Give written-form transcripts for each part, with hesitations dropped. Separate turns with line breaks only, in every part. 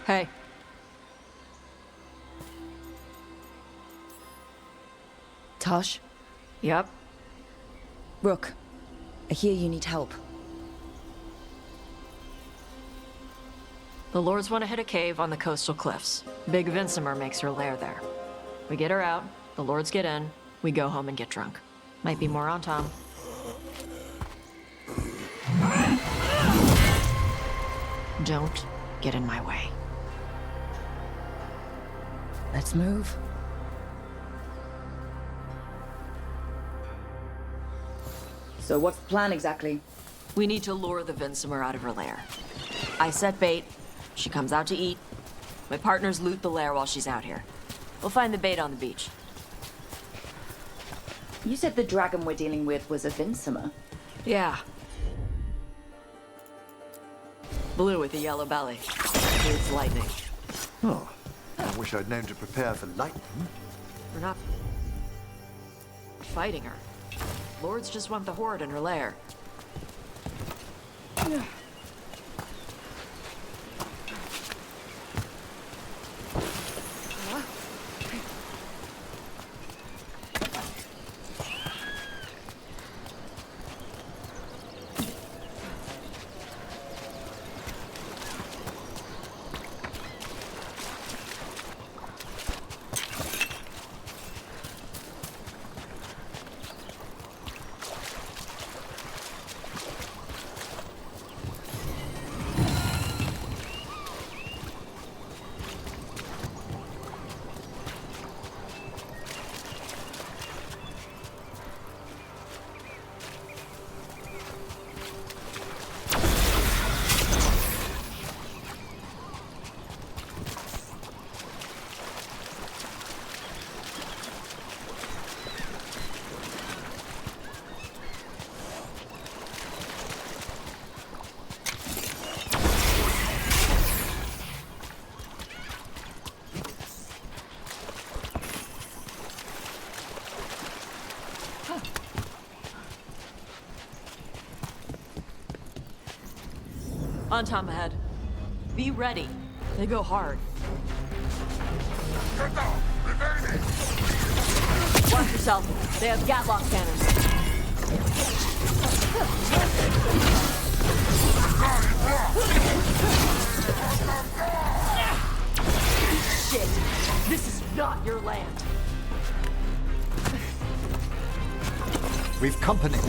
Hey.
Tosh?
Yep.
Rook, I hear you need help.
The Lords want to hit a cave on the coastal cliffs. Big Vincimer makes her lair there. We get her out, the Lords get in, we go home and get drunk. Might be more on Tom. Don't get in my way.
Let's move. So what's the plan exactly?
We need to lure the Vincimer out of her lair. I set bait, she comes out to eat. My partners loot the lair while she's out here. We'll find the bait on the beach.
You said the dragon we're dealing with was a Vincimer.
Yeah. Blue with a yellow belly. It's lightning.
Oh, I wish I'd known to prepare for lightning.
We're not fighting her. Lords just want the horde in her lair. On Tom ahead. Be ready. They go hard. Watch yourself. They have Gatlock cannons. Shit. This is not your land.
We've company.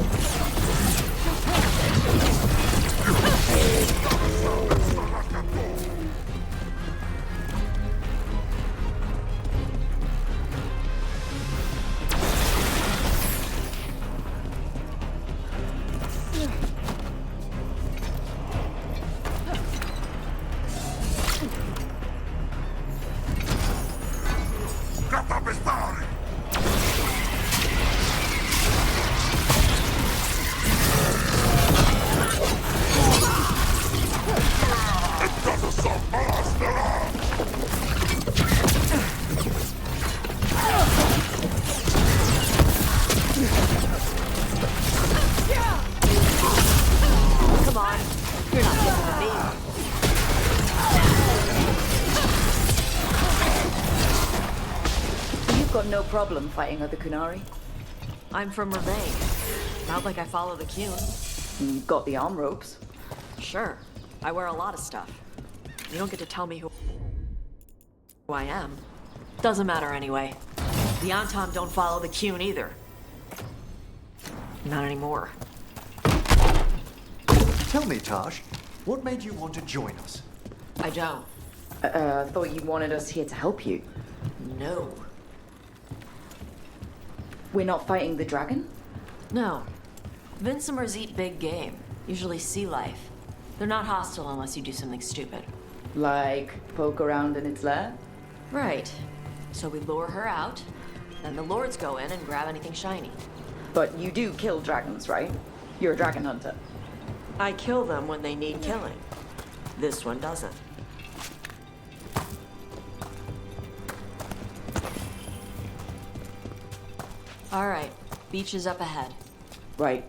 No problem fighting other Kunari.
I'm from Remain. Not like I follow the Qun.
You've got the arm ropes.
Sure. I wear a lot of stuff. You don't get to tell me who I am. Doesn't matter anyway. The Antom don't follow the Qun either. Not anymore.
Tell me, Taj, what made you want to join us?
I don't.
I thought you wanted us here to help you.
No.
We're not fighting the dragon?
No. Vincimers eat big game, usually sea life. They're not hostile unless you do something stupid.
Like poke around in its lair?
Right. So we lure her out, then the Lords go in and grab anything shiny.
But you do kill dragons, right? You're a dragon hunter.
I kill them when they need killing. This one doesn't. All right, beach is up ahead.
Right.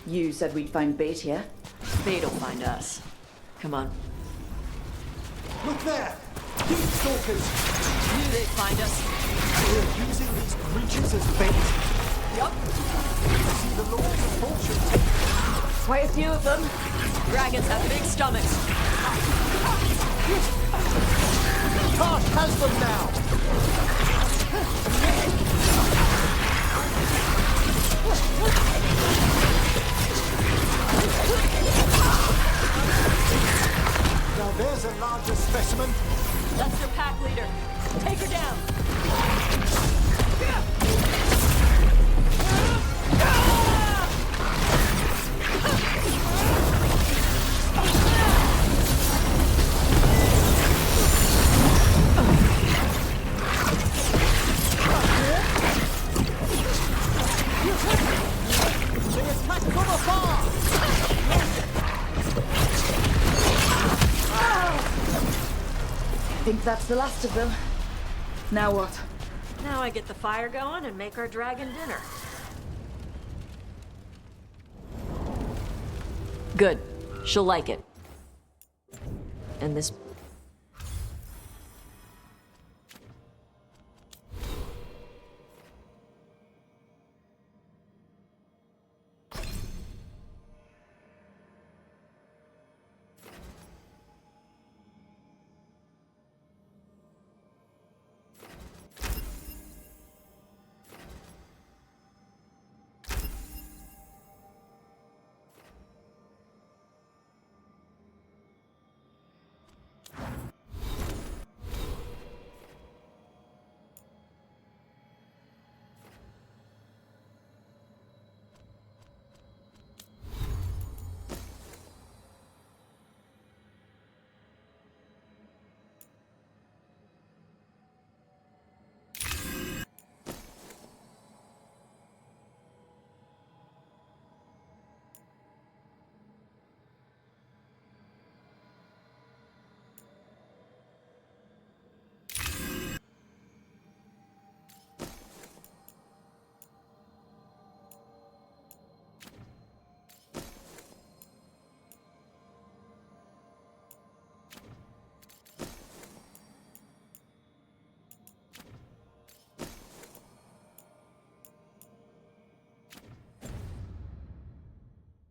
You said we'd find bait here.
Fate'll find us. Come on.
Look there! Deep stalkers!
Knew they'd find us.
We're using these creatures as bait.
Yup.
I see the Lords of Fortune take
Quite a few of them.
Dragons have big stomachs.
Tosh has them now! Now there's a larger specimen.
That's your pack leader. Take her down.
They attack from afar!
I think that's the last of them. Now what?
Now I get the fire going and make our dragon dinner. Good. She'll like it. And this...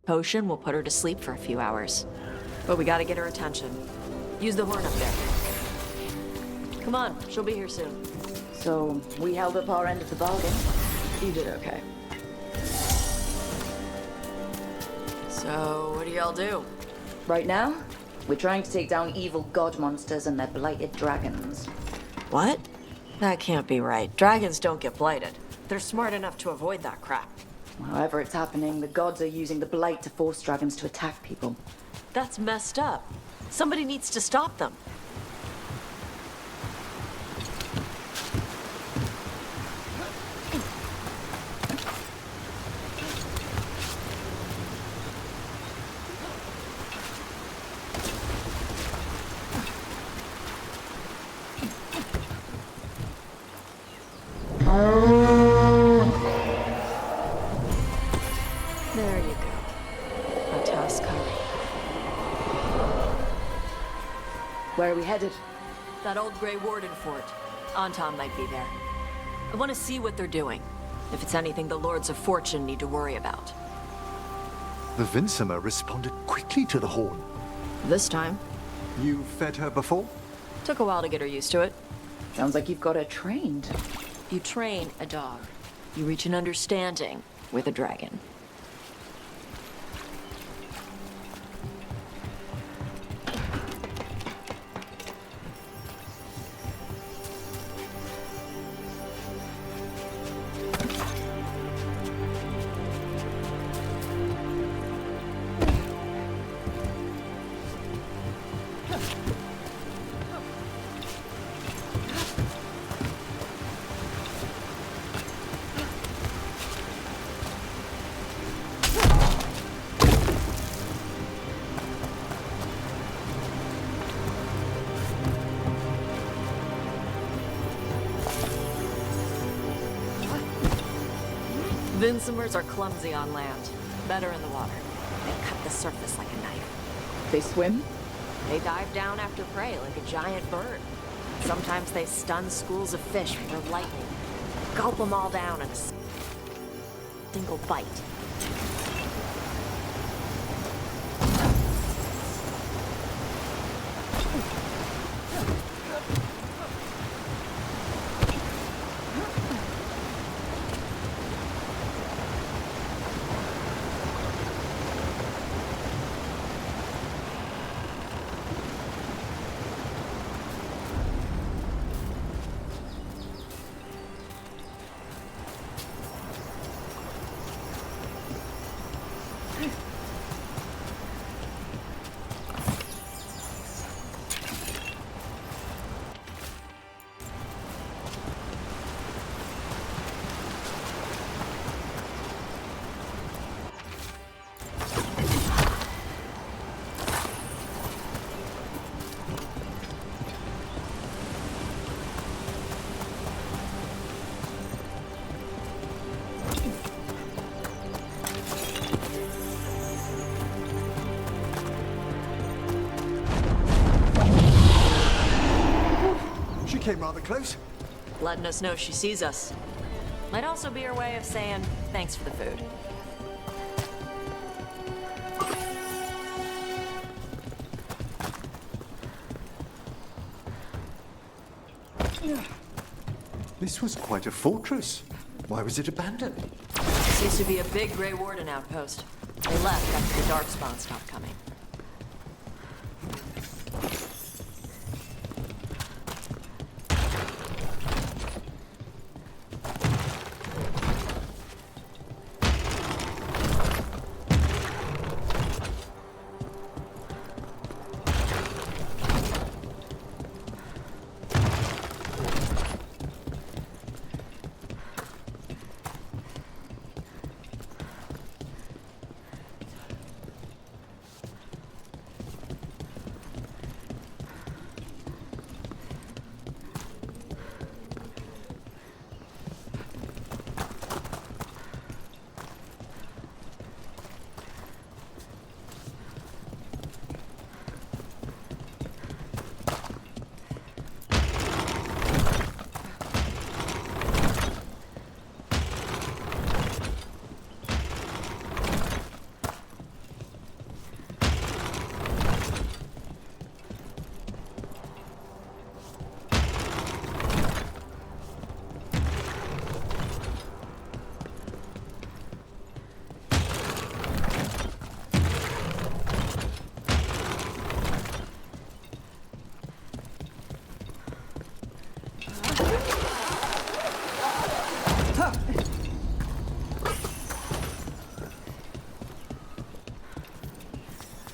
Potion will put her to sleep for a few hours. But we gotta get her attention. Use the horn up there. Come on, she'll be here soon.
So, we held up our end of the bargain.
You did okay. So, what do y'all do?
Right now, we're trying to take down evil god monsters and their blighted dragons.
What? That can't be right. Dragons don't get blighted. They're smart enough to avoid that crap.
However it's happening, the gods are using the blight to force dragons to attack people.
That's messed up. Somebody needs to stop them. There you go. A task covered.
Where are we headed?
That old gray warden fort. Anton might be there. I want to see what they're doing. If it's anything the Lords of Fortune need to worry about.
The Vincimer responded quickly to the horn.
This time,
You fed her before?
took a while to get her used to it.
Sounds like you've got her trained.
You train a dog. You reach an understanding with a dragon. Vincimers are clumsy on land, better in the water. They cut the surface like a knife.
They swim?
They dive down after prey like a giant bird. Sometimes they stun schools of fish with their lightning. Gulp them all down in a single bite.
She came rather close.
Letting us know she sees us. Might also be her way of saying thanks for the food.
This was quite a fortress. Why was it abandoned?
This used to be a big Grey Warden outpost. They left after the Darkspawn stopped coming.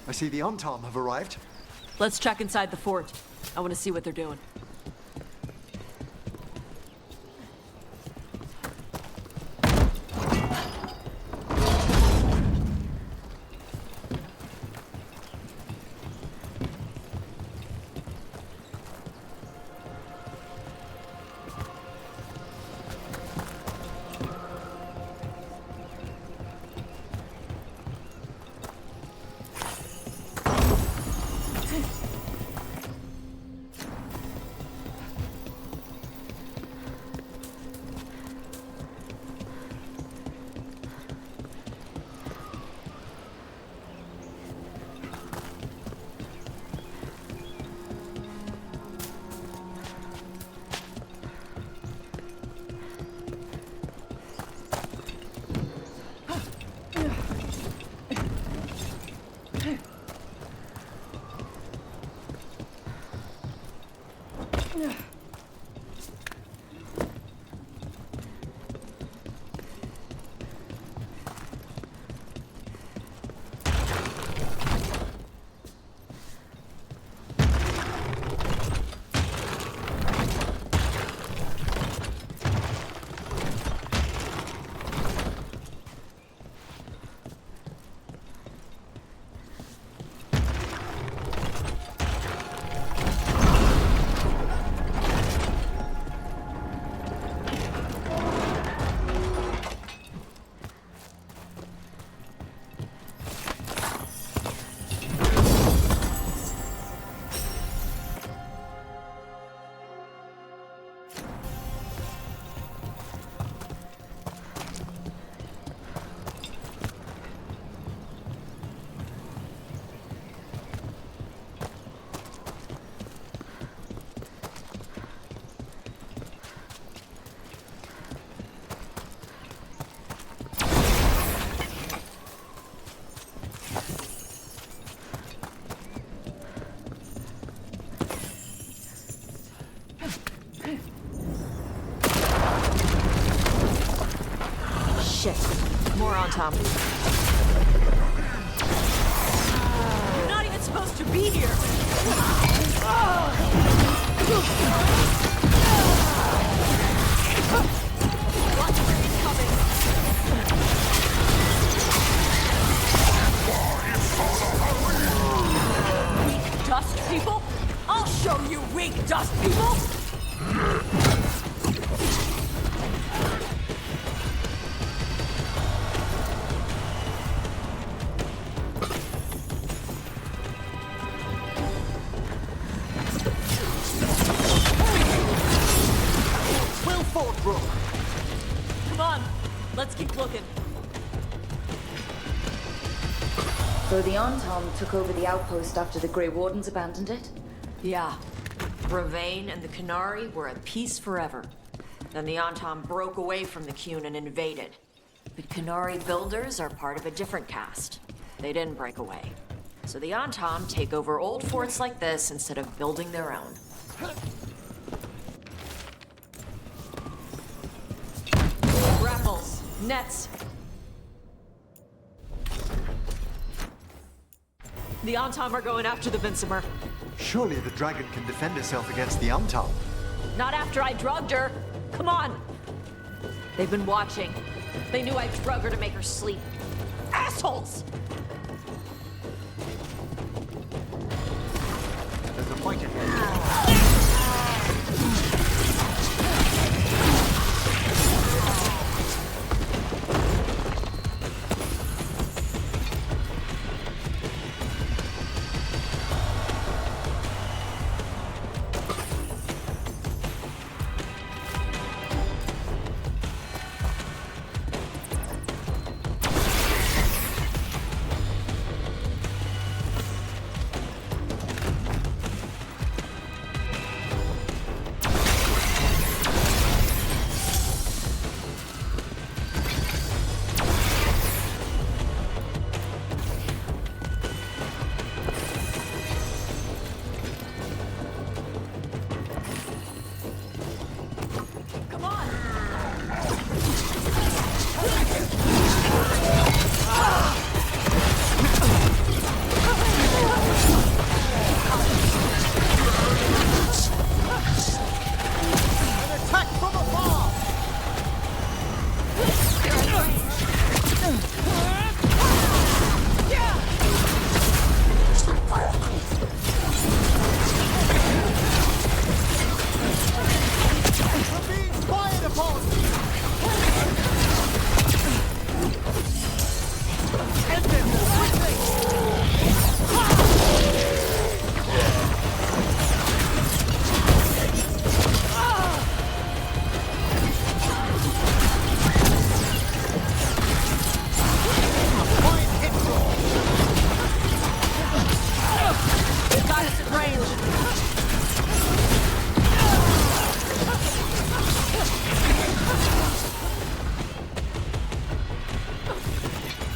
I see the Untarm have arrived.
Let's check inside the fort. I want to see what they're doing. on, Tom. You're not even supposed to be here. Watch where he's coming. Weak dust people? I'll show you weak dust people! Come on, let's keep looking.
So the Entente took over the outpost after the Grey Wardens abandoned it?
Yeah. Ravane and the Canary were at peace forever. Then the Entente broke away from the Qun and invaded. But Canary builders are part of a different caste. They didn't break away. So the Entente take over old forts like this instead of building their own. Grapples, nets. The Entente are going after the Vincemer.
Surely the dragon can defend itself against the Entente.
Not after I drugged her. Come on. They've been watching. They knew I drugged her to make her sleep. Assholes!
There's a fight ahead.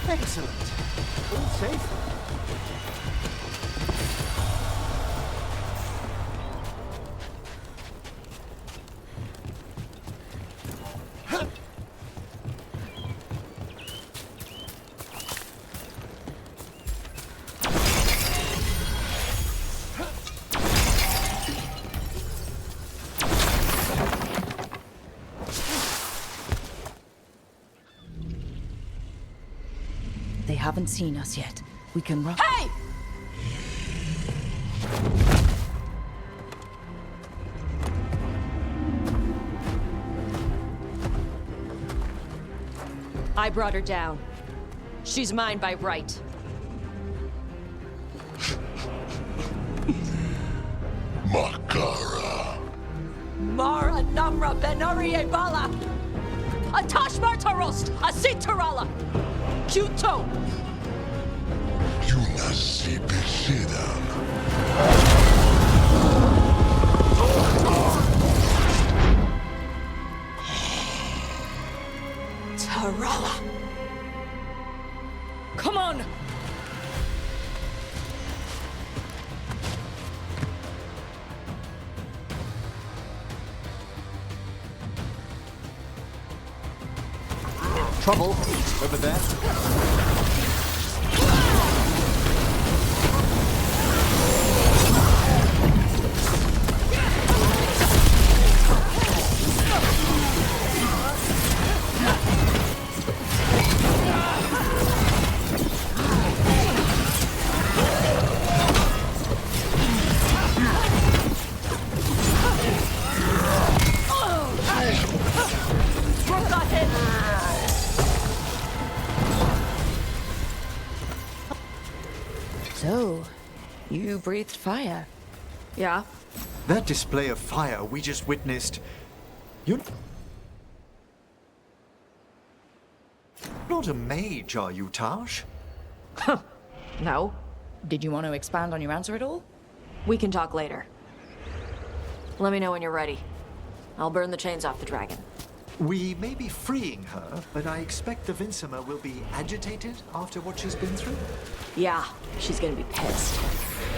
Excellent. All safe?
They haven't seen us yet. We can run.
Hey! I brought her down. She's mine by right.
Makara.
Mara Namra Benarie Bala! Atash Martarost! Asitarala! Q2!
Yunasi Besidam.
Tarala! Come on!
Trouble over there.
So, you breathed fire.
Yeah?
That display of fire we just witnessed. You're not a mage, are you, Tash?
No.
Did you want to expand on your answer at all?
We can talk later. Let me know when you're ready. I'll burn the chains off the dragon.
We may be freeing her, but I expect the Vincima will be agitated after what she's been through.
Yeah, she's gonna be pissed.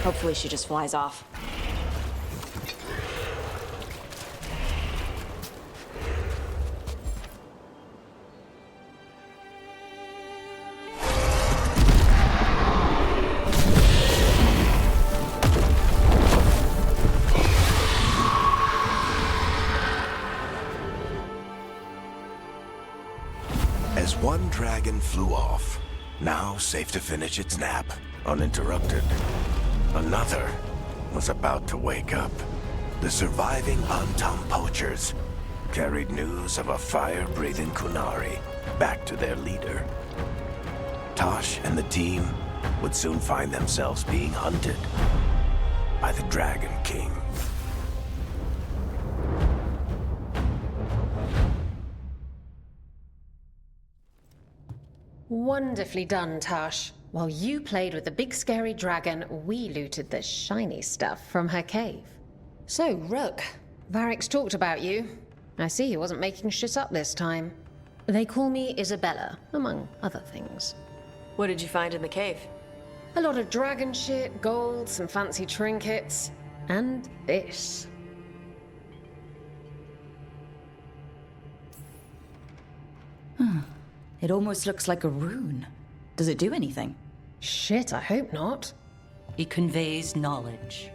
Hopefully she just flies off.
As one dragon flew off, now safe to finish its nap, uninterrupted, another was about to wake up. The surviving Antam poachers carried news of a fire-breathing Kunari back to their leader. Tosh and the team would soon find themselves being hunted by the Dragon King.
Wonderfully done, Tash. While you played with the big scary dragon, we looted the shiny stuff from her cave. So, Rook, Varric's talked about you. I see he wasn't making shit up this time. They call me Isabella, among other things.
What did you find in the cave?
A lot of dragon shit, gold, some fancy trinkets, and this.
It almost looks like a rune. Does it do anything?
Shit, I hope not.
It conveys knowledge.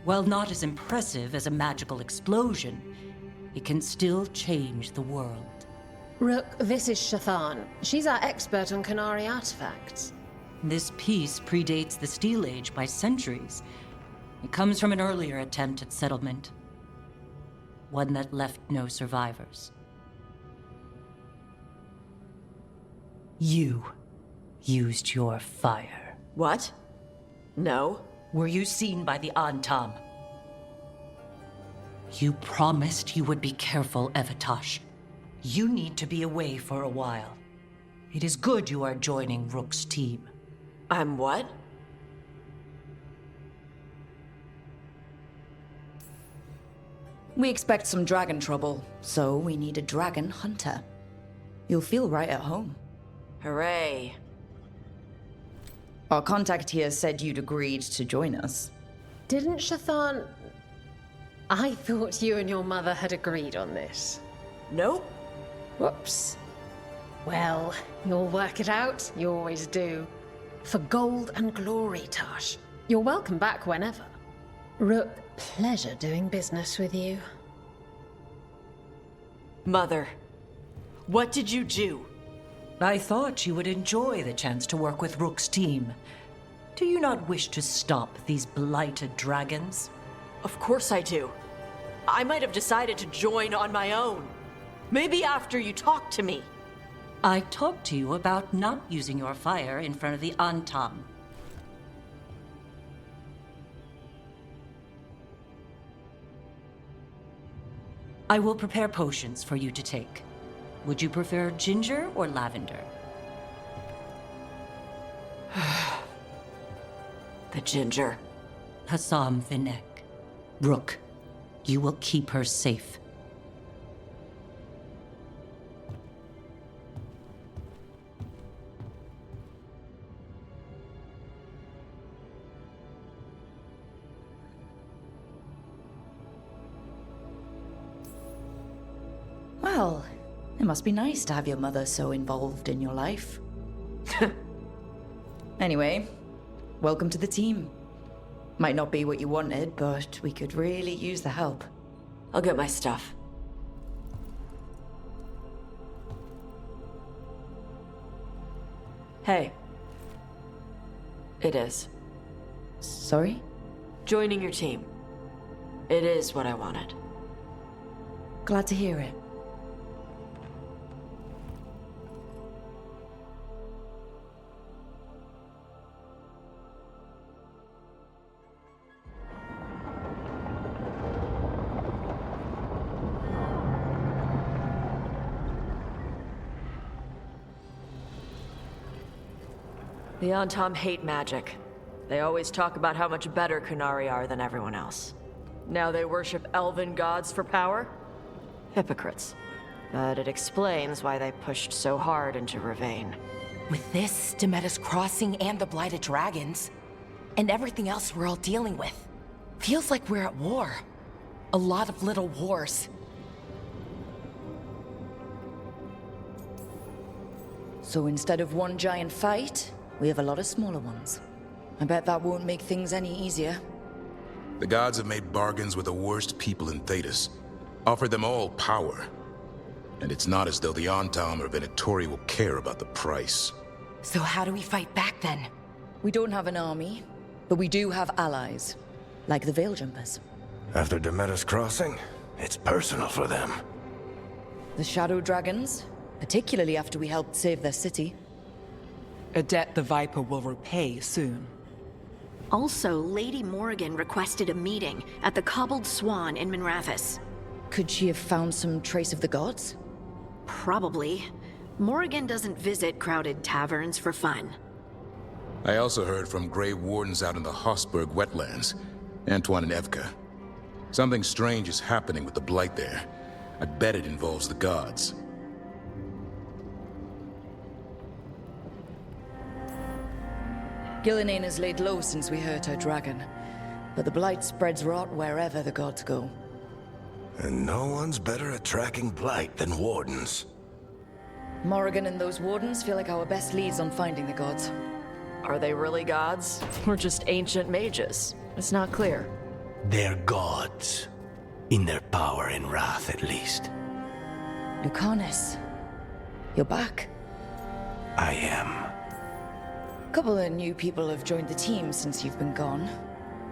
While not as impressive as a magical explosion, it can still change the world.
Rook, this is Shathan. She's our expert on Kunari artifacts.
This piece predates the Steel Age by centuries. It comes from an earlier attempt at settlement. One that left no survivors. You used your fire.
What? No.
Were you seen by the Antam? You promised you would be careful, Evatosh. You need to be away for a while. It is good you are joining Rook's team.
I'm what?
We expect some dragon trouble, so we need a dragon hunter. You'll feel right at home.
Hooray.
Our contact here said you'd agreed to join us.
Didn't Shathan... I thought you and your mother had agreed on this.
Nope.
Whoops. Well, you'll work it out. You always do. For gold and glory, Tash. You're welcome back whenever. Rook, pleasure doing business with you.
Mother, what did you do?
I thought you would enjoy the chance to work with Rook's team. Do you not wish to stop these blighted dragons?
Of course I do. I might have decided to join on my own. Maybe after you talked to me.
I talked to you about not using your fire in front of the Antam. I will prepare potions for you to take. Would you prefer ginger or lavender?
The ginger.
Hassam Vinek. Rook, you will keep her safe.
Well, It must be nice to have your mother so involved in your life. Anyway, welcome to the team. Might not be what you wanted, but we could really use the help.
I'll get my stuff. Hey. It is.
Sorry?
Joining your team. It is what I wanted.
Glad to hear it.
The Antom hate magic. They always talk about how much better Kunari are than everyone else. Now they worship elven gods for power? Hypocrites. But it explains why they pushed so hard into Ravane.
With this, Demeter's Crossing and the Blighted Dragons, and everything else we're all dealing with, feels like we're at war. A lot of little wars.
So instead of one giant fight, we have a lot of smaller ones. I bet that won't make things any easier.
The gods have made bargains with the worst people in Thetis, offered them all power. And it's not as though the Antom or Venatori will care about the price.
So how do we fight back then?
We don't have an army, but we do have allies, like the Veil Jumpers.
After Demeter's Crossing, it's personal for them.
The Shadow Dragons, particularly after we helped save their city.
A debt the Viper will repay soon.
Also, Lady Morrigan requested a meeting at the Cobbled Swan in Minrathous.
Could she have found some trace of the gods?
Probably. Morrigan doesn't visit crowded taverns for fun.
I also heard from Grey Wardens out in the Hossberg wetlands, Antoine and Evka. Something strange is happening with the Blight there. I bet it involves the gods.
Gillinane has laid low since we hurt her dragon, but the Blight spreads rot wherever the gods go.
And no one's better at tracking Blight than Wardens.
Morrigan and those Wardens feel like our best leads on finding the gods.
Are they really gods? Or just ancient mages? It's not clear.
They're gods. In their power and wrath, at least.
Lucanus, you're back.
I am.
A couple of new people have joined the team since you've been gone.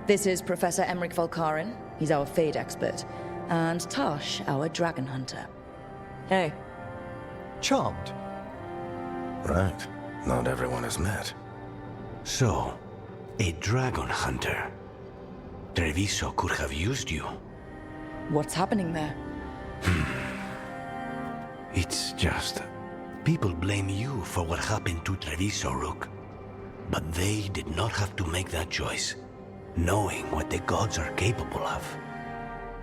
This is Professor Emmerich Valkarin. He's our Fade expert. And Tosh, our dragon hunter.
Hey.
Charmed.
Right. Not everyone has met.
So, a dragon hunter. Treviso could have used you.
What's happening there?
It's just... people blame you for what happened to Treviso, Rook. But they did not have to make that choice, knowing what the gods are capable of.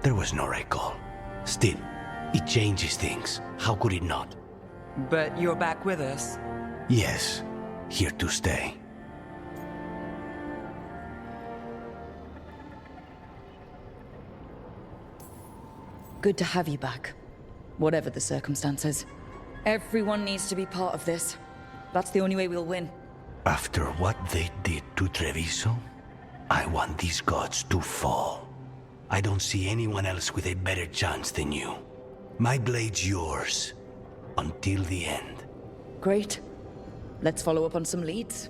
There was no recall. Still, it changes things. How could it not?
But you're back with us.
Yes, here to stay.
Good to have you back, whatever the circumstances. Everyone needs to be part of this. That's the only way we'll win.
After what they did to Treviso, I want these gods to fall. I don't see anyone else with a better chance than you. My blade's yours, until the end.
Great. Let's follow up on some leads.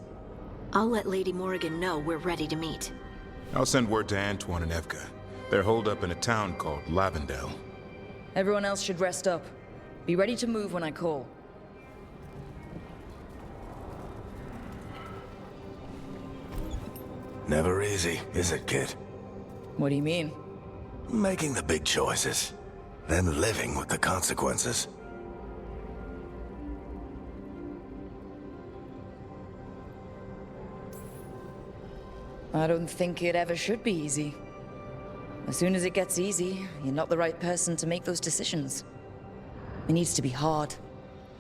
I'll let Lady Morrigan know we're ready to meet.
I'll send word to Antoine and Evka. They're holed up in a town called Lavendel.
Everyone else should rest up. Be ready to move when I call.
Never easy, is it, kid?
What do you mean?
Making the big choices, then living with the consequences.
I don't think it ever should be easy. As soon as it gets easy, you're not the right person to make those decisions. It needs to be hard.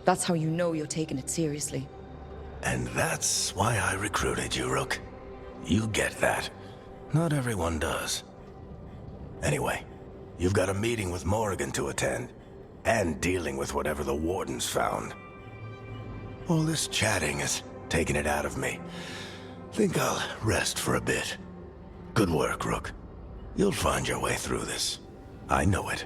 That's how you know you're taking it seriously.
And that's why I recruited you, Rook. You get that. Not everyone does. Anyway, you've got a meeting with Morrigan to attend. and dealing with whatever the wardens found. All this chatting is taking it out of me. Think I'll rest for a bit. Good work, Rook. You'll find your way through this. I know it.